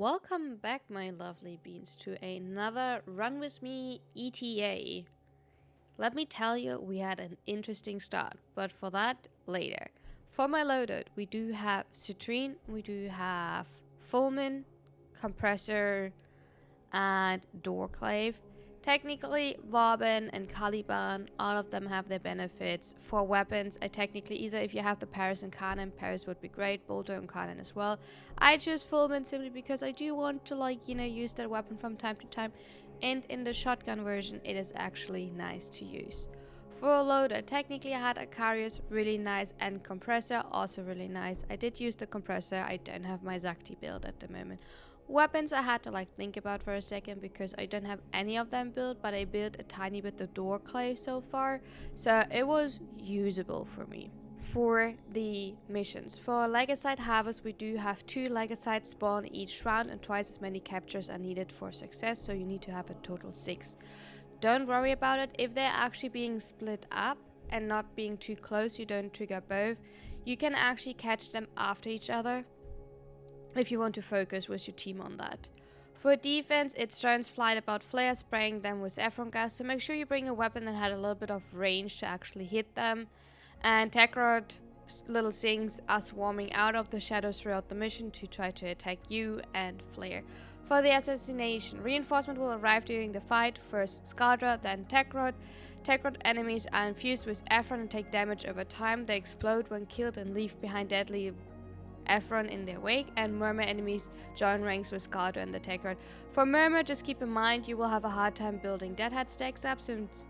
Welcome back, my lovely beans, to another Run With Me ETA. Let me tell you, we had an interesting start, but for that, later. For my loadout, we do have Citrine, we do have Fulmin, Kompressa, and Doorclave. Technically, Vauban and Caliban, all of them have their benefits. For weapons, I technically either if you have the Paris and Cannon, Paris would be great, Bolter and Cannon as well. I choose Fulmin simply because I do want to use that weapon from time to time. And in the shotgun version, it is actually nice to use. For a loader, technically I had Acarius, really nice, and Kompressa, also really nice. I did use the Kompressa, I don't have my Zakti build at the moment. Weapons I had to think about for a second because I don't have any of them built, but I built a tiny bit the Doorclave so far, so it was usable for me. For the missions, for Legacite Harvest, we do have 2 Legacites spawn each round and twice as many captures are needed for success, so you need to have a total 6. Don't worry about it, if they're actually being split up and not being too close, you don't trigger both. You can actually catch them after each other if you want to focus with your team on that. For defense, it's drones flight about flare, spraying them with Ephron gas, so make sure you bring a weapon that had a little bit of range to actually hit them. And Techrod little things are swarming out of the shadows throughout the mission to try to attack you and flare. For the Assassination, reinforcement will arrive during the fight, first Skadra, then Techrod. Techrod enemies are infused with Ephron and take damage over time. They explode when killed and leave behind deadly Ephron in their wake, and Murmur enemies join ranks with Skadra and the Techrod. For Murmur, just keep in mind you will have a hard time building Deadhead stacks up since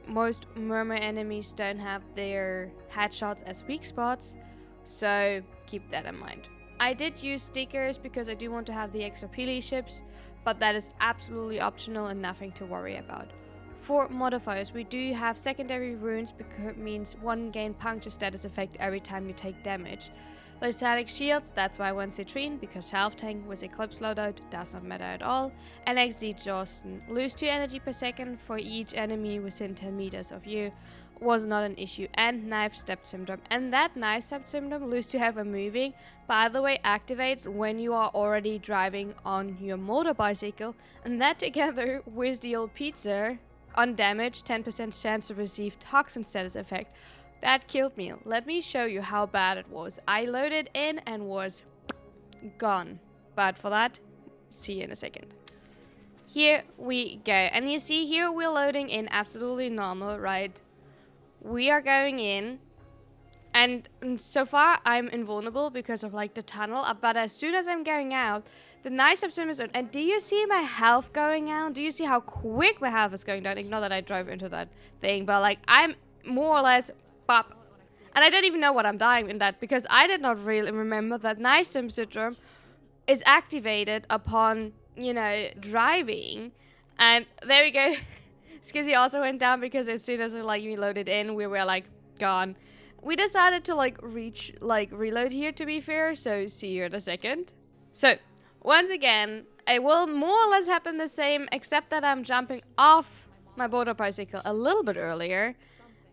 most Murmur enemies don't have their headshots as weak spots, so keep that in mind. I did use stickers because I do want to have the extra Pili ships, but that is absolutely optional and nothing to worry about. For modifiers, we do have secondary runes because it means 1 gain puncture status effect every time you take damage. The static shields, that's why I went Citrine, because health tank with Eclipse loadout does not matter at all. And XD Justin, lose 2 energy per second for each enemy within 10 meters of you, was not an issue. And Knife Step Syndrome, and that Knife Step Syndrome, lose to have a moving, by the way, activates when you are already driving on your motor bicycle, and that together with the old pizza, on damage, 10% chance to receive toxin status effect. That killed me. Let me show you how bad it was. I loaded in and was gone. But for that, see you in a second. Here we go. And you see here we're loading in absolutely normal, right? We are going in. And so far I'm invulnerable because of the tunnel. But as soon as I'm going out, the nice subsummer zone. And do you see my health going out? Do you see how quick my health is going down? Ignore that I drove into that thing. But I'm more or less... Bop. And I don't even know what I'm dying in that because I did not really remember that Nice Sim Syndrome is activated upon, driving. And there we go. Skizzy also went down because as soon as we loaded in, we were gone. We decided to reload here, to be fair, so see you in a second. So once again, it will more or less happen the same, except that I'm jumping off my motor bicycle a little bit earlier.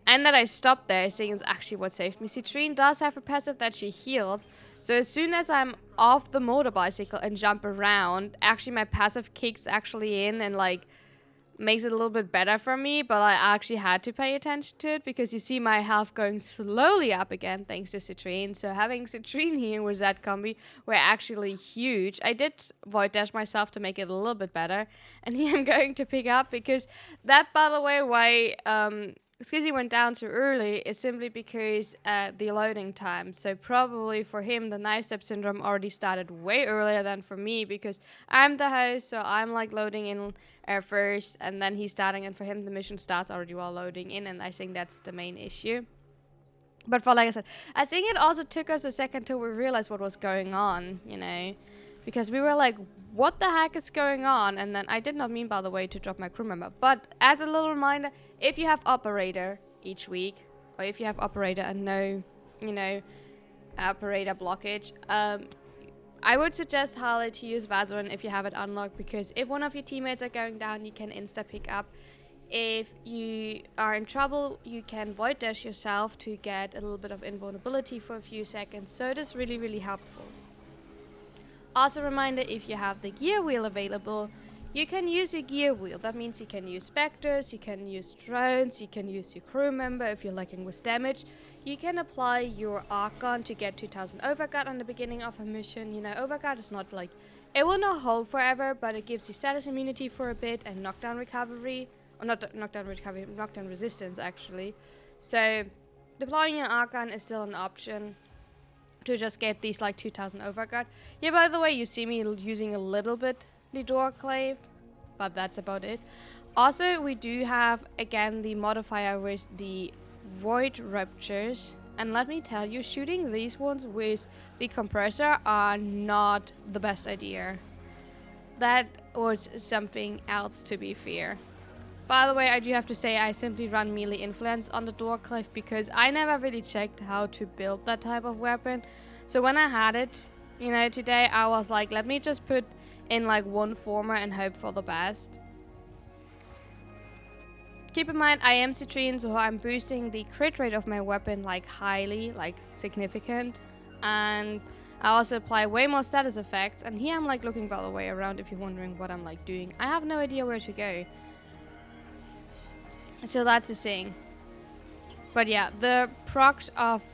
And that I stopped there, seeing is actually what saved me. Citrine does have a passive that she heals. So as soon as I'm off the motor bicycle and jump around, actually my passive kicks actually in and makes it a little bit better for me. But I actually had to pay attention to it because you see my health going slowly up again thanks to Citrine. So having Citrine here with that combi were actually huge. I did void dash myself to make it a little bit better. And here I'm going to pick up because that, by the way, why... Skizzy went down too early is simply because the loading time. So probably for him, the Knife Step Syndrome already started way earlier than for me because I'm the host, so I'm loading in first, and then he's starting, and for him the mission starts already while loading in, and I think that's the main issue. But for like I said, I think it also took us a second till we realized what was going on, because we were like, what the heck is going on? And then I did not mean, by the way, to drop my crew member. But as a little reminder, if you have operator each week, or if you have operator and no, operator blockage, I would suggest highly to use Vazarin if you have it unlocked, because if one of your teammates are going down, you can insta pick up. If you are in trouble, you can void dash yourself to get a little bit of invulnerability for a few seconds. So it is really, really helpful. Also, reminder, if you have the gear wheel available, you can use your gear wheel. That means you can use specters, you can use drones, you can use your crew member if you're lacking with damage. You can apply your arc gun to get 2000 overguard on the beginning of a mission. You know, overguard is not like, it will not hold forever, but it gives you status immunity for a bit and knockdown recovery. Or not knockdown recovery, knockdown resistance actually. So deploying your arc gun is still an option to just get these like 2000 overguard. Yeah, by the way, you see me using a little bit the door clave, but that's about it. Also, we do have again the modifier with the void ruptures, and let me tell you, shooting these ones with the compressor are not the best idea. That was something else, to be fair. By the way, I do have to say I simply run melee influence on the door clave because I never really checked how to build that type of weapon. So when I had it, you know, today I was like, let me just put in like one former and hope for the best. Keep in mind, I am Citrine, so I'm boosting the crit rate of my weapon like highly, like significant. And I also apply way more status effects. And here I'm like looking by the way around if you're wondering what I'm like doing. I have no idea where to go. So that's the thing. But yeah, the procs of...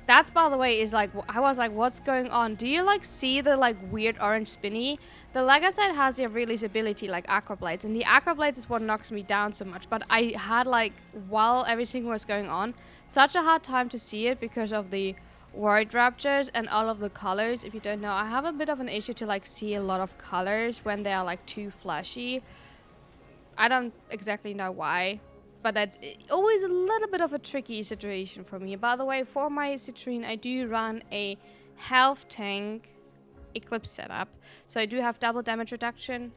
That's, by the way, is like... I was like, what's going on? Do you like see the like weird orange spinny? The Legacy has the release ability like Aqua Blades. And the Aqua Blades is what knocks me down so much. But I had like, while everything was going on, such a hard time to see it because of the word raptures and all of the colors. If you don't know, I have a bit of an issue to like see a lot of colors when they are like too flashy. I don't exactly know why. But that's always a little bit of a tricky situation for me. By the way, for my Citrine, I do run a health tank Eclipse setup. So I do have double damage reduction.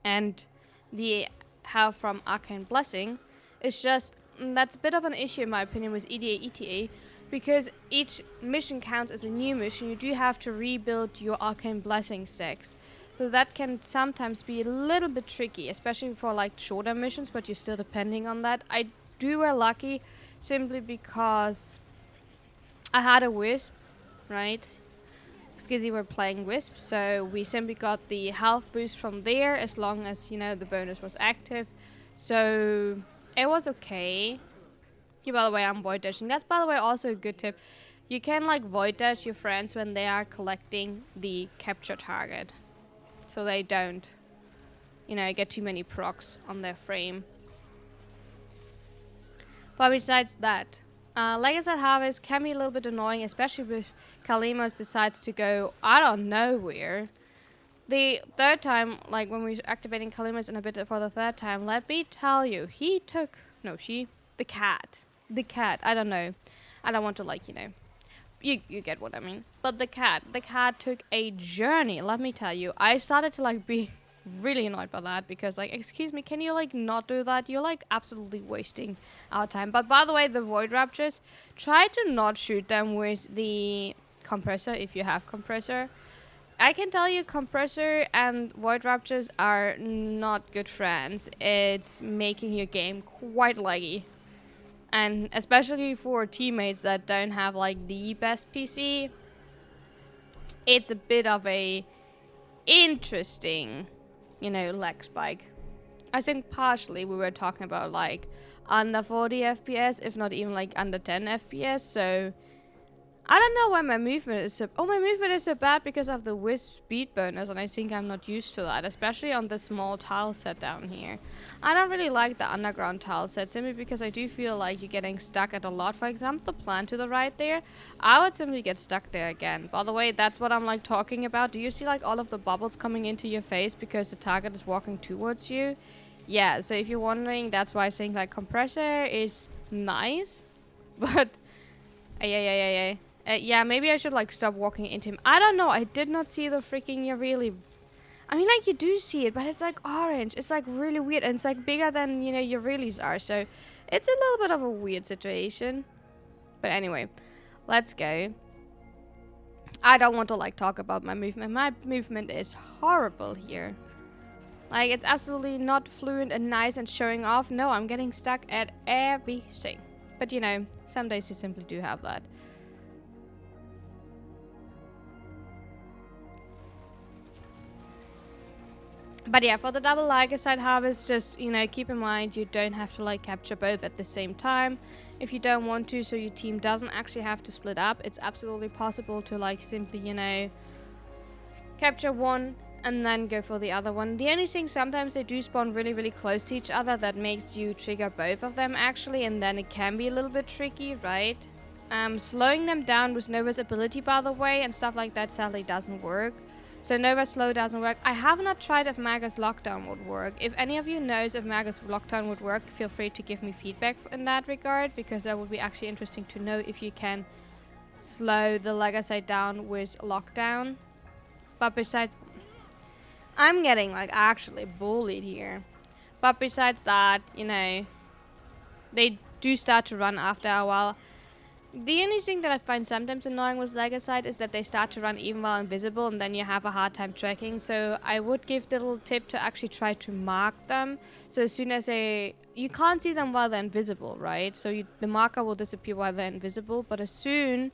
And the health from Arcane Blessing is just... That's a bit of an issue in my opinion with ETA, ETA. Because each mission counts as a new mission. You do have to rebuild your Arcane Blessing stacks. So that can sometimes be a little bit tricky, especially for like shorter missions, but you're still depending on that. I do were lucky simply because I had a Wisp, right? Skizzy were playing Wisp, so we simply got the health boost from there as long as, you know, the bonus was active. So it was okay. Yeah, by the way, I'm void dashing. That's, by the way, also a good tip. You can like void dash your friends when they are collecting the capture target. So they don't, you know, get too many procs on their frame. But besides that, Legacy Harvest can be a little bit annoying, especially if Kalimos decides to go out of nowhere. The third time, like when we were activating Kalimos in a bit for the third time, let me tell you, he took, no, she, the cat, I don't know. I don't want to like, you know. You get what I mean. But the cat took a journey, let me tell you. I started to like be really annoyed by that because like, excuse me, can you like not do that? You're like absolutely wasting our time. But by the way, the void raptures, try to not shoot them with the compressor if you have compressor. I can tell you compressor and void raptors are not good friends. It's making your game quite laggy. And especially for teammates that don't have like the best PC, it's a bit of a interesting, you know, lag spike. I think partially we were talking about like under 40 FPS, if not even like under 10 FPS. So I don't know why my movement is so... Oh, my movement is so bad because of the Wisp speed bonus, and I think I'm not used to that, especially on the small tile set down here. I don't really like the underground tile set, simply because I do feel like you're getting stuck at a lot. For example, the plant to the right there, I would simply get stuck there again. By the way, that's what I'm like talking about. Do you see like all of the bubbles coming into your face because the target is walking towards you? Yeah, so if you're wondering, that's why I think like compressor is nice, but... yeah, maybe I should like stop walking into him. I don't know. I did not see the freaking really. I mean, like you do see it, but it's like orange. It's like really weird, and it's like bigger than, you know, your reallys are. So it's a little bit of a weird situation. But anyway, let's go. I don't want to like talk about my movement. My movement is horrible here. Like it's absolutely not fluent and nice and showing off. No, I'm getting stuck at everything. But you know, some days you simply do have that. But yeah, for the double Legasite harvest, just, you know, keep in mind you don't have to like capture both at the same time if you don't want to, so your team doesn't actually have to split up. It's absolutely possible to like simply, you know, capture one and then go for the other one. The only thing, sometimes they do spawn really, really close to each other. That makes you trigger both of them actually, and then it can be a little bit tricky, right? Slowing them down with Nova's ability, by the way, and stuff like that sadly doesn't work. So Nova Slow doesn't work. I have not tried if Magus Lockdown would work. If any of you knows if Magus Lockdown would work, feel free to give me feedback in that regard, because that would be actually interesting to know if you can slow the Legasite down with Lockdown. But besides, I'm getting like actually bullied here. But besides that, you know, they do start to run after a while. The only thing that I find sometimes annoying with Legasite is that they start to run even while invisible, and then you have a hard time tracking. So I would give the little tip to actually try to mark them. So as soon as you can't see them while they're invisible, right? So the marker will disappear while they're invisible, but as soon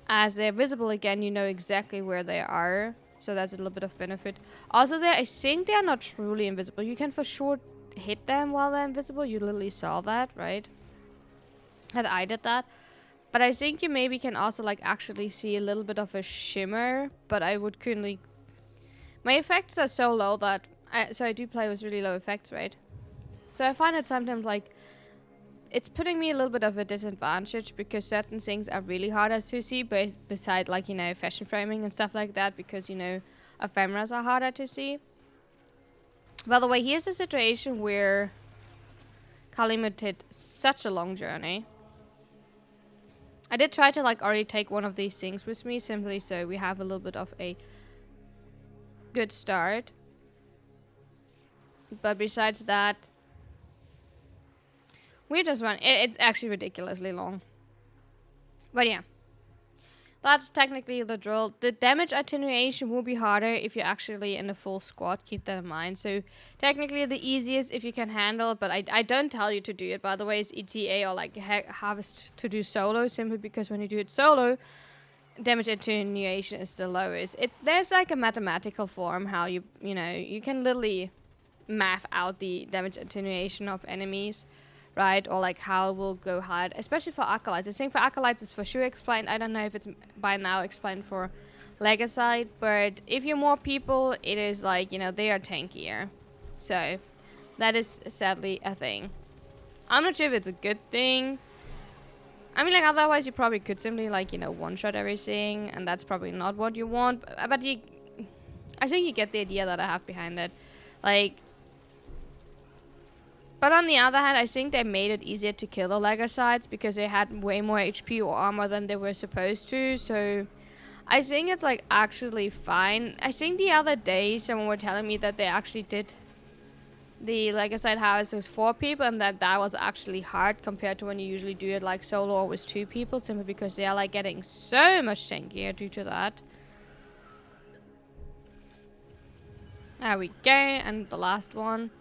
as they're visible again, you know exactly where they are. So that's a little bit of benefit. Also there, I think they are not truly invisible. You can for sure hit them while they're invisible. You literally saw that, right? And I did that. But I think you maybe can also like actually see a little bit of a shimmer. But I would currently... My effects are so low that... So I do play with really low effects, right? So I find it sometimes like... It's putting me a little bit of a disadvantage, because certain things are really harder to see, beside like, you know, fashion framing and stuff like that, because, you know, ephemeras are harder to see. By the way, here's a situation where Kalimut did such a long journey. I did try to like already take one of these things with me, simply so we have a little bit of a good start. But besides that, we just run. It's actually ridiculously long. But yeah, that's technically the drill. The damage attenuation will be harder if you're actually in a full squad. Keep that in mind. So technically the easiest if you can handle it, but I don't tell you to do it, by the way, is ETA or like harvest to do solo, simply because when you do it solo, damage attenuation is the lowest. There's like a mathematical form how you know, you can literally math out the damage attenuation of enemies, right? Or like how it will go hard, especially for acolytes. I think for acolytes it's for sure explained. I don't know if it's by now explained for Legasite, but if you're more people, it is like, you know, they are tankier. So that is sadly a thing. I'm not sure if it's a good thing. I mean, like, otherwise you probably could simply, like, you know, one-shot everything, and that's probably not what you want. But I think you get the idea that I have behind it. Like, but on the other hand, I think they made it easier to kill the Legasite because they had way more HP or armor than they were supposed to. So I think it's, like, actually fine. I think the other day someone were telling me that they actually did the Legasite house with 4 people, and that was actually hard compared to when you usually do it like solo or with 2 people, simply because they are like getting so much tankier due to that. There we go, and the last one.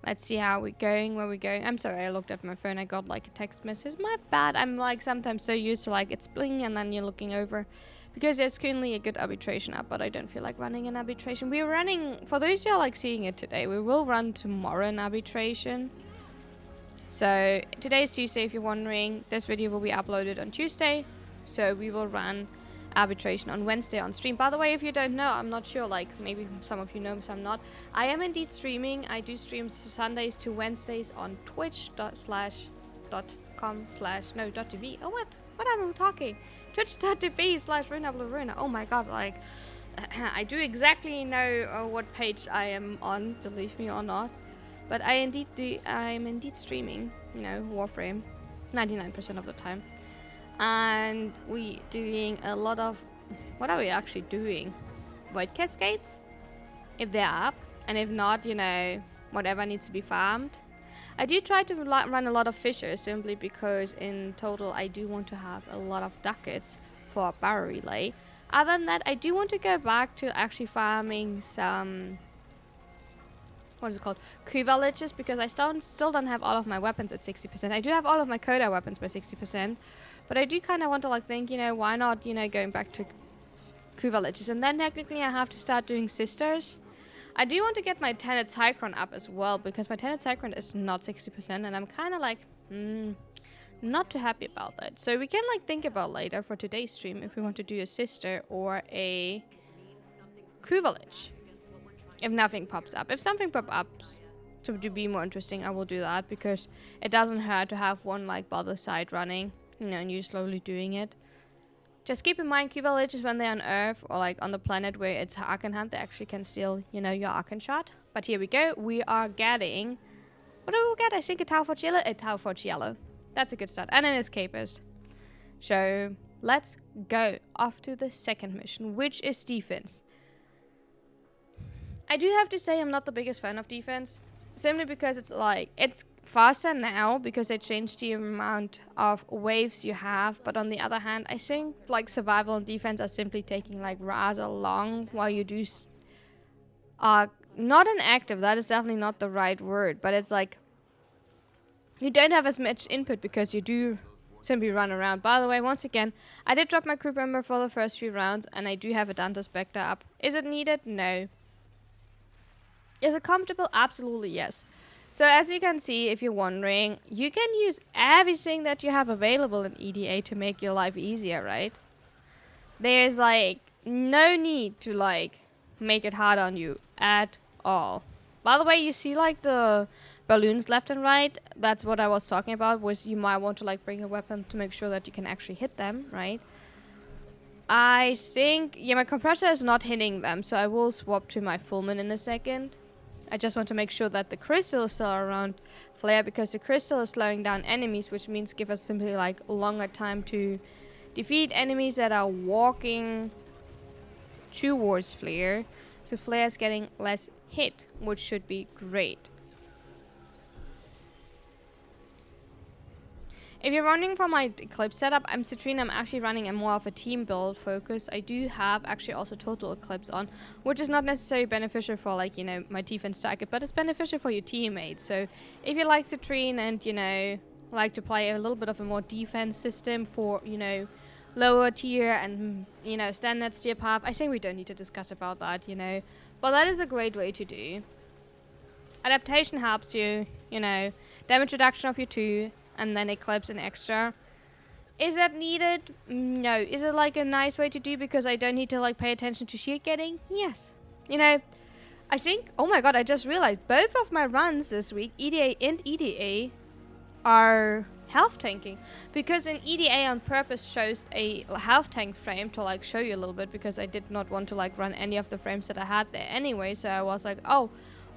Let's see how we're going, where we're going. I'm sorry, I looked at my phone. I got like a text message. My bad. I'm like sometimes so used to like it's bling and then you're looking over. Because there's currently a good arbitration up, but I don't feel like running an arbitration. We're running, for those who are like seeing it today, we will run tomorrow an arbitration. So today is Tuesday if you're wondering. This video will be uploaded on Tuesday. So we will run arbitration on Wednesday on stream. By the way, if you don't know, I'm not sure, like maybe some of you know, some not. I am indeed streaming. I do stream Sundays to Wednesdays on twitch.com/. No, .tv. Oh, what am I talking? Twitch.tv/RunaBlueRuna. Oh my god, like I do exactly know what page I am on, believe me or not. But I'm indeed streaming, you know, Warframe 99% of the time. And we doing a lot of... What are we actually doing? Void cascades? If they're up. And if not, you know, whatever needs to be farmed. I do try to run a lot of fishers, simply because in total I do want to have a lot of ducats for a barrel relay. Other than that, I do want to go back to actually farming some what is it called, privileges, because I still don't have all of my weapons at 60%. I do have all of my Coda weapons by 60%, but I do kind of want to like think, you know, why not, you know, going back to privileges, and then technically I have to start doing sisters. I do want to get my Tenet Citrine up as well, because my Tenet Citrine is not 60%, and I'm kind of like, not too happy about that. So we can like think about later for today's stream if we want to do a sister or a privilege. If nothing pops up. If something pops up to be more interesting, I will do that, because it doesn't hurt to have one like by the side running, you know, and you slowly doing it. Just keep in mind, Q villages when they're on Earth or like on the planet where it's Arcane Hunt, they actually can steal, you know, your Arcane shot. But here we go. We are getting, what do we get? I think a Tau Forge Yellow. A Tau Forge Yellow. That's a good start. And an Escapist. So let's go off to the second mission, which is defense. I do have to say I'm not the biggest fan of defense, simply because it's like, it's faster now because they changed the amount of waves you have, but on the other hand, I think like survival and defense are simply taking like rather long while you do not inactive, that is definitely not the right word, but it's like you don't have as much input because you do simply run around. By the way, once again, I did drop my group member for the first few rounds, and I do have a Danto Spectre up. Is it needed? No. Is it comfortable? Absolutely yes. So as you can see, if you're wondering, you can use everything that you have available in ETA to make your life easier, right? There's like no need to like make it hard on you at all. By the way, you see like the balloons left and right? That's what I was talking about, was you might want to like bring a weapon to make sure that you can actually hit them, right? I think, yeah, my Kompressa is not hitting them, so I will swap to my Fulmin in a second. I just want to make sure that the crystal is still around Flare, because the crystal is slowing down enemies, which means give us simply like longer time to defeat enemies that are walking towards Flare. So Flare is getting less hit, which should be great. If you're running for my Eclipse setup, I'm Citrine. I'm actually running a more of a team build focus. I do have actually also Total Eclipse on, which is not necessarily beneficial for like, you know, my defense target, but it's beneficial for your teammates. So if you like Citrine and, you know, like to play a little bit of a more defense system for, you know, lower tier and, you know, standard tier path, I think we don't need to discuss about that, you know. But that is a great way to do. Adaptation helps you, you know, damage reduction of your 2, and then Eclipse an extra. Is that needed? No. Is it like a nice way to do because I don't need to like pay attention to shield getting? Yes. You know, I think, oh my god, I just realized both of my runs this week, EDA and EDA, are health tanking. Because in EDA on purpose chose a health tank frame to like show you a little bit, because I did not want to like run any of the frames that I had there anyway. So I was like, oh,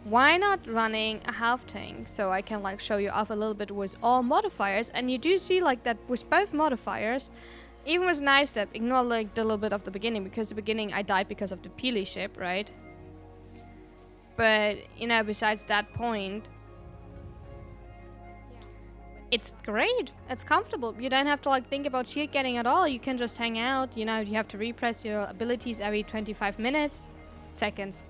why not running a health tank so I can like show you off a little bit with all modifiers. And you do see like that with both modifiers, even with knife step, ignore like the little bit of the beginning, because the beginning I died because of the Peely ship, right? But you know, besides that point, it's great. It's comfortable. You don't have to like think about shield getting at all. You can just hang out. You know, you have to repress your abilities every 25 minutes. Seconds.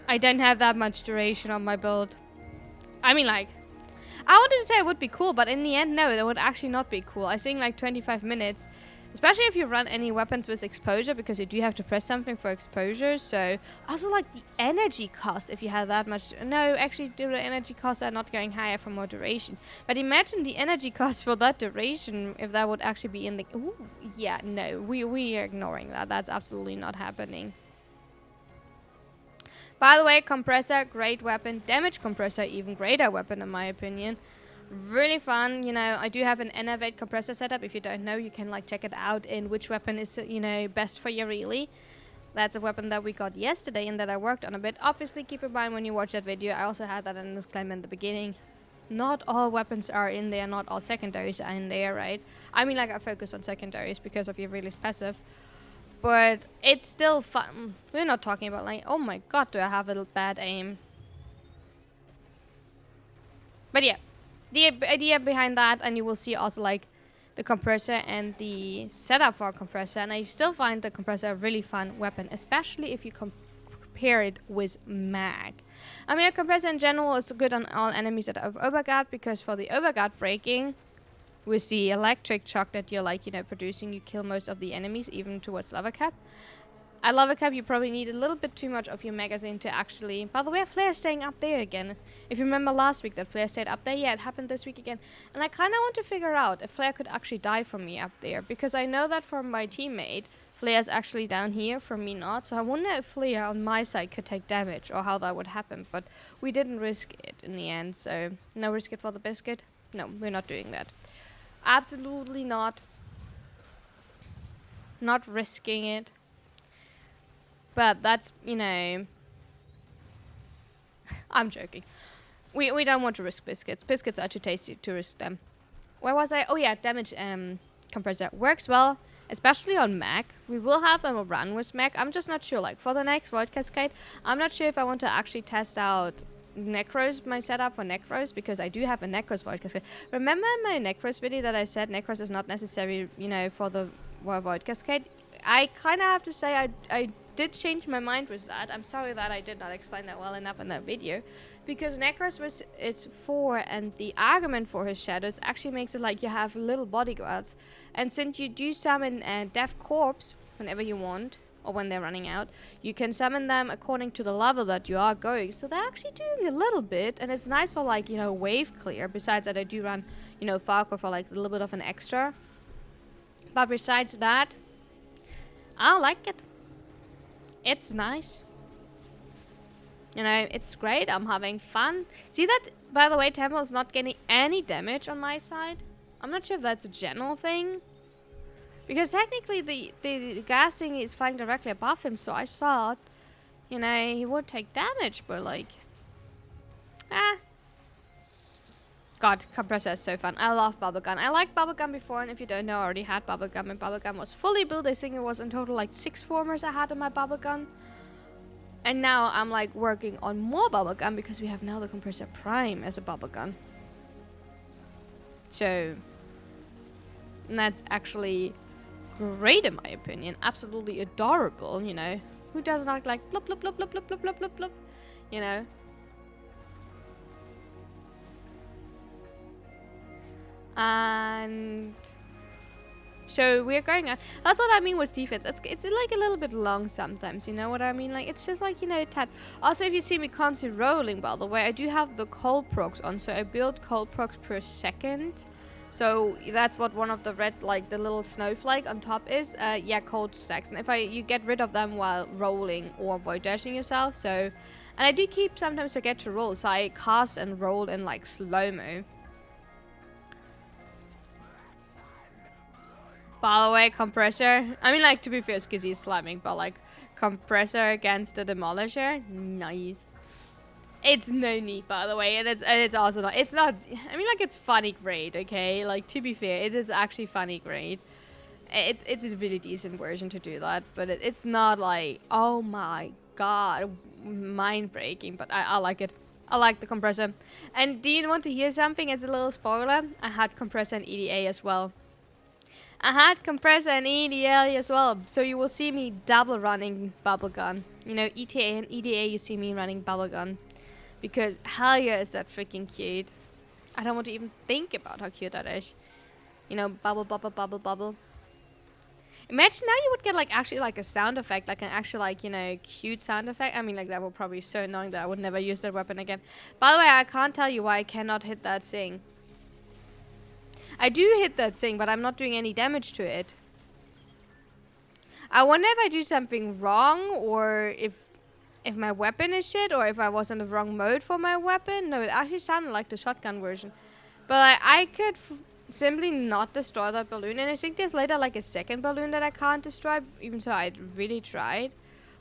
I don't have that much duration on my build. I mean, like, I wanted to say it would be cool, but in the end, no, it would actually not be cool. I think like 25 minutes, especially if you run any weapons with exposure, because you do have to press something for exposure. So also like the energy cost, if you have that much. No, actually the energy costs are not going higher for more duration. But imagine the energy cost for that duration, if that would actually be in the... Ooh, yeah, no, we are ignoring that. That's absolutely not happening. By the way, Kompressa, great weapon. Damage Kompressa, even greater weapon in my opinion. Really fun, you know. I do have an Enervate Kompressa setup. If you don't know, you can like check it out in which weapon is, you know, best for you really. That's a weapon that we got yesterday and that I worked on a bit. Obviously, keep in mind when you watch that video, I also had that in a disclaimer in the beginning. Not all weapons are in there, not all secondaries are in there, right? I mean, like, I focus on secondaries because of your release passive. But it's still fun. We're not talking about like, oh my god, do I have a bad aim. But yeah, the idea behind that, and you will see also like the Kompressa and the setup for a Kompressa. And I still find the Kompressa a really fun weapon, especially if you pair it with mag. I mean, a compressor in general is good on all enemies that have overguard, because for the overguard breaking, with the electric shock that you're like, you know, producing, you kill most of the enemies, even towards lava cap. At lava cap, you probably need a little bit too much of your magazine to actually... By the way, flare staying up there again. If you remember last week that flare stayed up there, yeah, it happened this week again. And I kind of want to figure out if flare could actually die from me up there, because I know that from my teammate, flare's actually down here, from me not. So I wonder if flare on my side could take damage, or how that would happen. But we didn't risk it in the end, so no risk it for the biscuit. No, we're not doing that. Absolutely not. Not risking it. But that's, you know... I'm joking. We don't want to risk biscuits. Biscuits are too tasty to risk them. Where was I? Oh yeah, damage compressor. Works well, especially on Mac. We will have a run with Mac. I'm just not sure. Like, for the next Void Cascade, I'm not sure if I want to actually test out Necros, my setup for Necros, because I do have a Necros Void Cascade. Remember in my Necros video that I said Necros is not necessary, you know, for the Void Cascade? I kind of have to say I did change my mind with that. I'm sorry that I did not explain that well enough in that video, because Necros was its 4, and the argument for his shadows actually makes it like you have little bodyguards, and since you do summon Death Corpse whenever you want, or when they're running out, you can summon them according to the level that you are going, so they're actually doing a little bit, and it's nice for, like, you know, wave clear. Besides that, I do run, you know, Falco for like a little bit of an extra, but besides that, I like it. It's nice. You know, it's great. I'm having fun. See that, by the way, Temple is not getting any damage on my side. I'm not sure if that's a general thing. Because technically the gas thing is flying directly above him, so I thought, you know, he would take damage, but like... God, Kompressa is so fun. I love Bubblegum. I liked Bubblegum before, and if you don't know, I already had Bubblegum, and Bubblegum was fully built. I think it was in total like 6 formers I had in my Bubblegum. And now I'm like working on more Bubblegum, because we have now the Kompressa Prime as a Bubblegum. So, and that's actually great in my opinion. Absolutely adorable, you know. Who does not like blub blub blub blub blub blub blub blub blub, you know? And so we're going on. That's what I mean with defense. It's like a little bit long sometimes, you know what I mean? Like, it's just like, you know, tad. Also, if you see me constantly rolling, by the way, I do have the cold procs on, so I build cold procs per second. So that's what one of the red, like the little snowflake on top is. Yeah, cold stacks. And if you get rid of them while rolling or void dashing yourself. So, and I do keep sometimes forget to roll, so I cast and roll in like slow-mo. By the way, Kompressa. I mean, like, to be fair, it's because he's slamming, but like, Kompressa against the Demolisher. Nice. It's no need, by the way, and it's also not. It's not. I mean, like, it's funny great, okay? Like, to be fair, it is actually funny great. It's a really decent version to do that, but it's not like, oh my god, mind breaking. But I like it. I like the Kompressa. And do you want to hear something? It's a little spoiler. I had Kompressa and ETA as well. I had Kompressa and EDL as well, so you will see me double running Bubblegum. You know, ETA and EDA, you see me running Bubblegum. Because hell yeah, is that freaking cute. I don't want to even think about how cute that is. You know, bubble, bubble, bubble, bubble. Imagine now you would get like actually like a sound effect, like an actual like, you know, cute sound effect. I mean, like, that would probably be so annoying that I would never use that weapon again. By the way, I can't tell you why I cannot hit that thing. I do hit that thing, but I'm not doing any damage to it. I wonder if I do something wrong, or if my weapon is shit, or if I was in the wrong mode for my weapon. No, it actually sounded like the shotgun version. But I could simply not destroy that balloon. And I think there's later like a second balloon that I can't destroy, even though I really tried.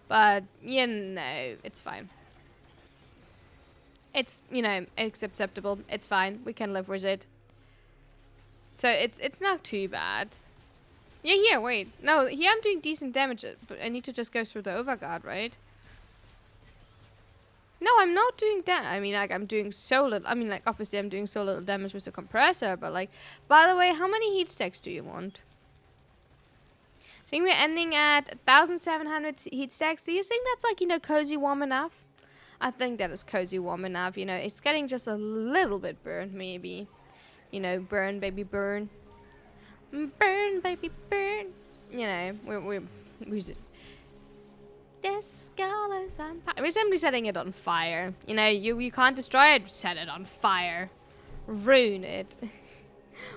But, you know, it's fine. It's, you know, it's acceptable. It's fine. We can live with it. So it's not too bad. Yeah, here, wait. No, here I'm doing decent damage, but I need to just go through the overguard, right? No, I'm not doing that. I mean, like, I'm doing so little. I mean, like, obviously I'm doing so little damage with the Kompressa, but like, by the way, how many heat stacks do you want? I think we're ending at 1,700 heat stacks. Do you think that's like, you know, cozy warm enough? I think that is cozy warm enough. You know, it's getting just a little bit burned, maybe. You know, burn, baby, burn. Burn, baby, burn. You know, we're this skull is on fire. We're simply setting it on fire. You know, you can't destroy it, set it on fire. Ruin it.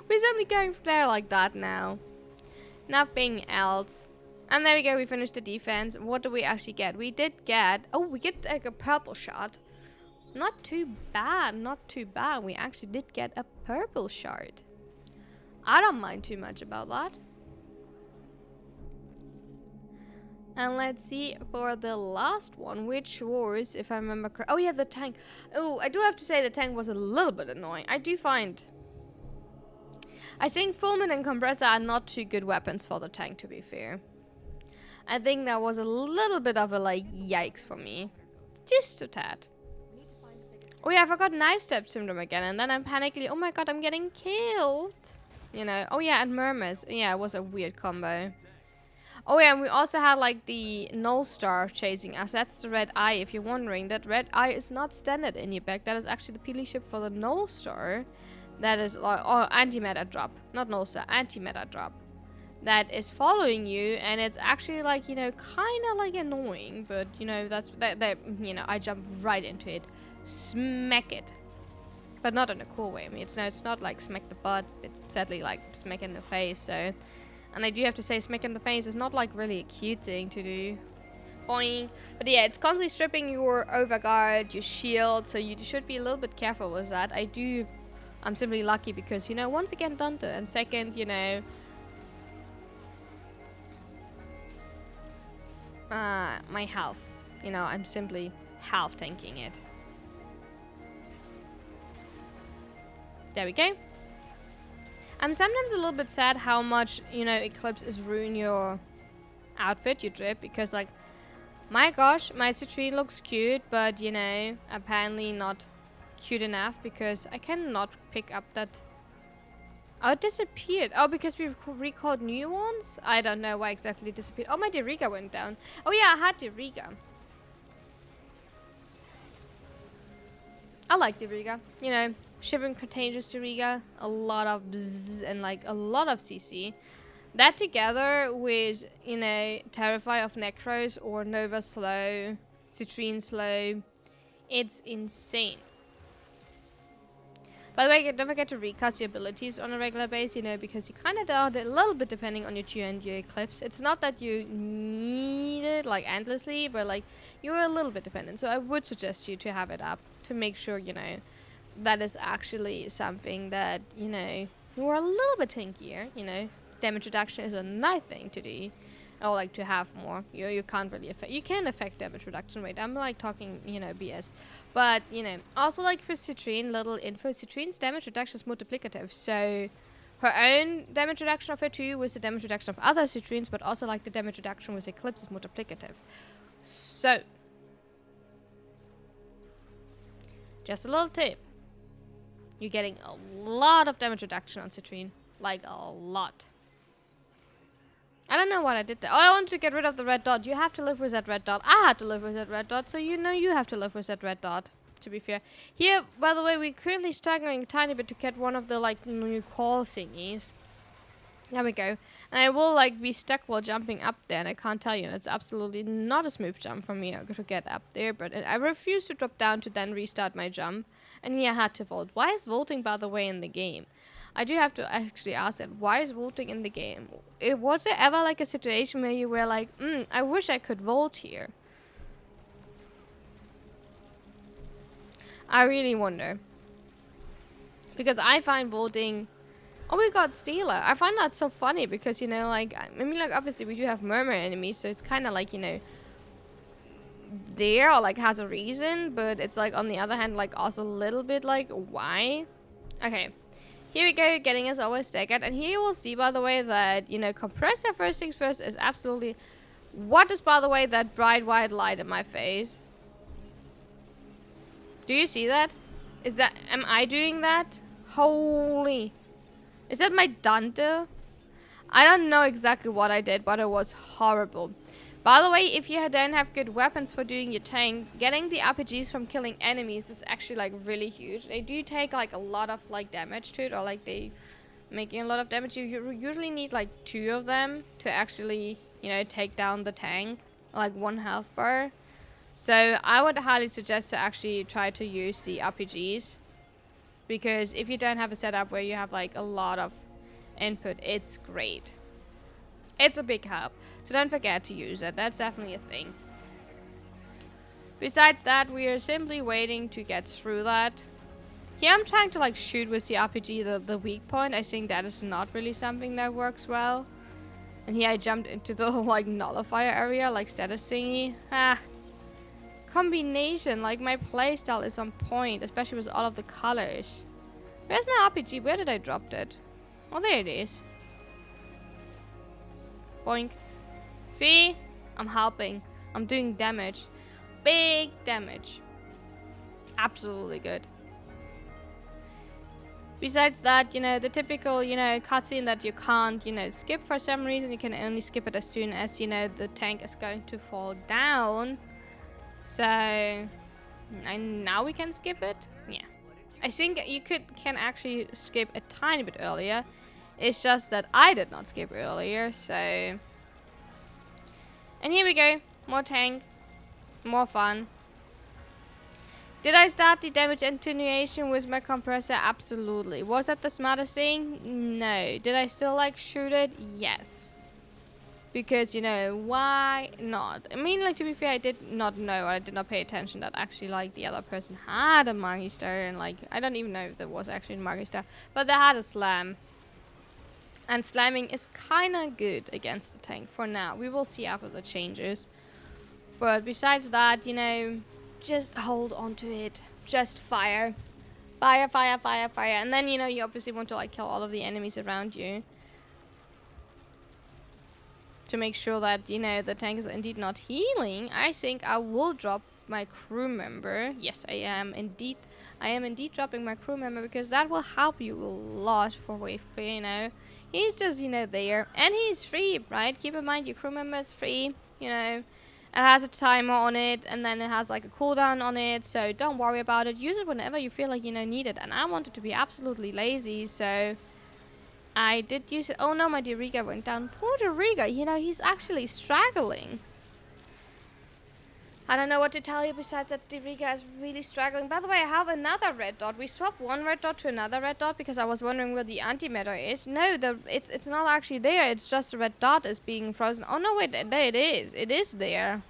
We're simply going from there like that now. Nothing else. And there we go, we finished the defense. What do we actually get? We did get... Oh, we get like a purple shard. Not too bad, not too bad. We actually did get a purple shard. I don't mind too much about that. And let's see for the last one, which was, if I remember correctly... Oh yeah, the tank. Oh, I do have to say the tank was a little bit annoying. I do find... I think Fulmin and Kompressa are not too good weapons for the tank, to be fair. I think that was a little bit of a, like, yikes for me. Just a tad. Oh yeah, I forgot Knife Step Syndrome again, and then I'm panicking. Oh my god, I'm getting killed. You know, oh yeah, and Murmurs. Yeah, it was a weird combo. Oh yeah, and we also had, like, the Null Star chasing us. That's the red eye, if you're wondering. That red eye is not standard in your back. That is actually the Peely ship for the Null Star. That is, like, oh, anti-meta drop. Not Null Star, anti-meta drop. That is following you, and it's actually, like, you know, kind of, like, annoying. But, you know, that's, that you know, I jump right into it. Smack it. But not in a cool way. I mean, it's not, like, smack the butt. It's sadly, like, smack in the face, so... And I do have to say, smack in the face is not, like, really a cute thing to do. Boing. But yeah, it's constantly stripping your overguard, your shield, so you should be a little bit careful with that. I'm simply lucky because, you know, once again, Dante, and second, you know... my health. You know, I'm simply half tanking it. There we go. I'm sometimes a little bit sad how much, you know, eclipses ruin your outfit, your drip, because, like, my gosh, my Citrine looks cute, but, you know, apparently not cute enough because I cannot pick up that... Oh, it disappeared. Oh, because we recalled new ones? I don't know why exactly it disappeared. Oh, my Deriga went down. Oh, yeah, I had Deriga. I like Deriga. You know, Shivering Contagious Deriga. A lot of bzzz and, like, a lot of CC. That together with, you know, Terrify of Necros or Nova Slow, Citrine Slow. It's insane. By the way, don't forget to recast your abilities on a regular basis, you know, because you kind of are a little bit depending on your Q and your Eclipse. It's not that you need it, like, endlessly, but, like, you're a little bit dependent. So I would suggest you to have it up to make sure, you know, that is actually something that, you know, you're a little bit tankier, you know. Damage reduction is a nice thing to do. Or, like, to have more. You can't really affect... You can affect damage reduction rate. I'm, like, talking, you know, BS. But, you know, also, like, for Citrine, little info. Citrine's damage reduction is multiplicative. So, her own damage reduction of her 2 was the damage reduction of other Citrines, but also, like, the damage reduction with Eclipse is multiplicative. So, just a little tip. You're getting a lot of damage reduction on Citrine. Like, a lot. I don't know what I did there. Oh, I wanted to get rid of the red dot. You have to live with that red dot. I had to live with that red dot, so you know you have to live with that red dot, to be fair. Here, by the way, we're currently struggling a tiny bit to get one of the, like, new call thingies. There we go. And I will, like, be stuck while jumping up there, and I can't tell you. It's absolutely not a smooth jump for me to get up there, but I refuse to drop down to then restart my jump. And yeah, I had to vault. Why is vaulting, by the way, in the game? I do have to actually ask that. Why is vaulting in the game? Was there ever, like, a situation where you were like, I wish I could vault here? I really wonder. Because I find vaulting... Oh my god, Stealer. I find that so funny because, you know, like... I mean, like, obviously we do have Murmur enemies, so it's kind of like, you know... there, or, like, has a reason, but it's, like, on the other hand, like, also a little bit, like, why? Okay. Here we go, getting us always staggered. And here you will see, by the way, that, you know, Kompressa, first things first, is absolutely... What is, by the way, that bright white light in my face? Do you see that? Is that... Am I doing that? Holy... Is that my Dante? I don't know exactly what I did, but it was horrible. By the way, if you don't have good weapons for doing your tank, getting the RPGs from killing enemies is actually like really huge. They do take like a lot of like damage to it, or like they making a lot of damage. You usually need like 2 of them to actually, you know, take down the tank, like 1 health bar. So I would highly suggest to actually try to use the RPGs, because if you don't have a setup where you have like a lot of input, it's great. It's a big help, so don't forget to use it. That's definitely a thing. Besides that, we are simply waiting to get through that. Here I'm trying to like shoot with the RPG the weak point. I think that is not really something that works well. And here I jumped into the like nullifier area, like status thingy. Combination, like my playstyle is on point, especially with all of the colors. Where's my RPG? Where did I drop it? Oh, there it is. Boink. See? I'm helping. I'm doing damage. Big damage. Absolutely good. Besides that, you know, the typical, you know, cutscene that you can't, you know, skip for some reason. You can only skip it as soon as, you know, the tank is going to fall down. So, and now we can skip it? Yeah. I think you can actually skip a tiny bit earlier. It's just that I did not skip earlier, so... And here we go. More tank. More fun. Did I start the damage attenuation with my compressor? Absolutely. Was that the smartest thing? No. Did I still like shoot it? Yes. Because, you know, why not? I mean, like, to be fair, I did not know, or I did not pay attention that actually, like, the other person had a Magister, and, like, I don't even know if there was actually a Magister, but they had a slam. And slamming is kind of good against the tank for now. We will see after the changes. But besides that, you know, just hold on to it. Just fire. Fire, fire, fire, fire. And then, you know, you obviously want to, like, kill all of the enemies around you. To make sure that, you know, the tank is indeed not healing. I think I will drop my crew member. Yes, I am indeed dropping my crew member, because that will help you a lot for wave clear, you know. He's just, you know, there. And he's free, right? Keep in mind, your crew member is free, you know. It has a timer on it, and then it has like a cooldown on it, so don't worry about it. Use it whenever you feel like, you know, need it. And I wanted to be absolutely lazy, so I did use it. Oh no, my Diriga went down. Poor Diriga, you know, he's actually struggling. I don't know what to tell you besides that Diriga is really struggling. By the way, I have another red dot. We swapped one red dot to another red dot because I was wondering where the antimatter is. No, it's not actually there. It's just the red dot is being frozen. Oh no, wait, there it is. It is there.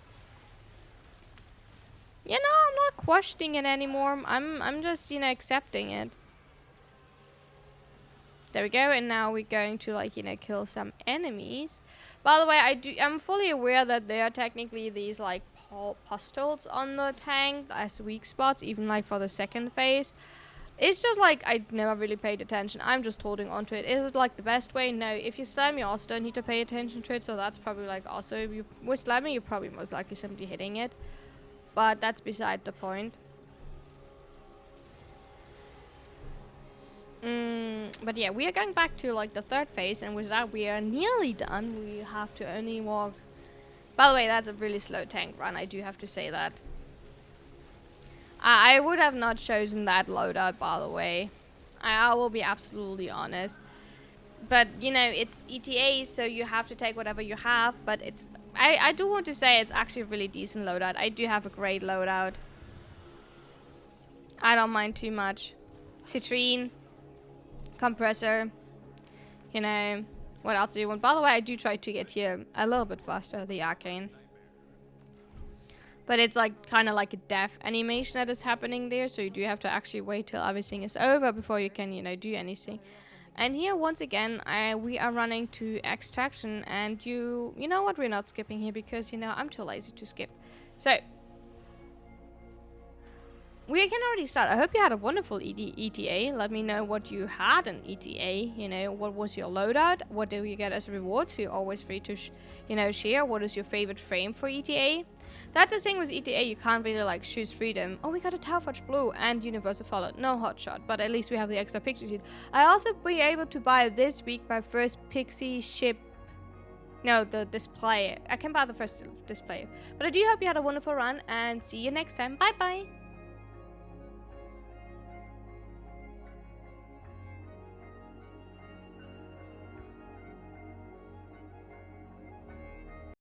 You know, I'm not questioning it anymore. I'm just, you know, accepting it. There we go, and now we're going to, like, you know, kill some enemies. By the way, I'm fully aware that there are technically these, like, pustules on the tank as weak spots, even, like, for the second phase. It's just, like, I never really paid attention. I'm just holding on to it. Is it, like, the best way? No. If you slam, you also don't need to pay attention to it, so that's probably, like, also... with slamming, you're probably most likely simply hitting it. But that's beside the point. But yeah, we are going back to, like, the third phase, and with that we are nearly done. We have to only walk... By the way, that's a really slow tank run, I do have to say that. I would have not chosen that loadout, by the way. I will be absolutely honest. But, you know, it's ETA, so you have to take whatever you have, but it's... I do want to say it's actually a really decent loadout. I do have a great loadout. I don't mind too much. Citrine. Kompressa, you know, what else do you want? By the way, I do try to get here a little bit faster, the arcane. But it's like kind of like a death animation that is happening there, so you do have to actually wait till everything is over before you can, you know, do anything. And here, once again, we are running to extraction, and you know what, we're not skipping here because, you know, I'm too lazy to skip. So, we can already start. I hope you had a wonderful ETA. Let me know what you had in ETA. You know, what was your loadout? What do you get as rewards? Feel always free to, share. What is your favorite frame for ETA? That's the thing with ETA. You can't really like choose freedom. Oh, we got a Talforge Blue and Universal Fallout. No hotshot, but at least we have the extra pixie sheet. I also be able to buy this week my first pixie ship. No, the display. I can buy the first display. But I do hope you had a wonderful run and see you next time. Bye bye.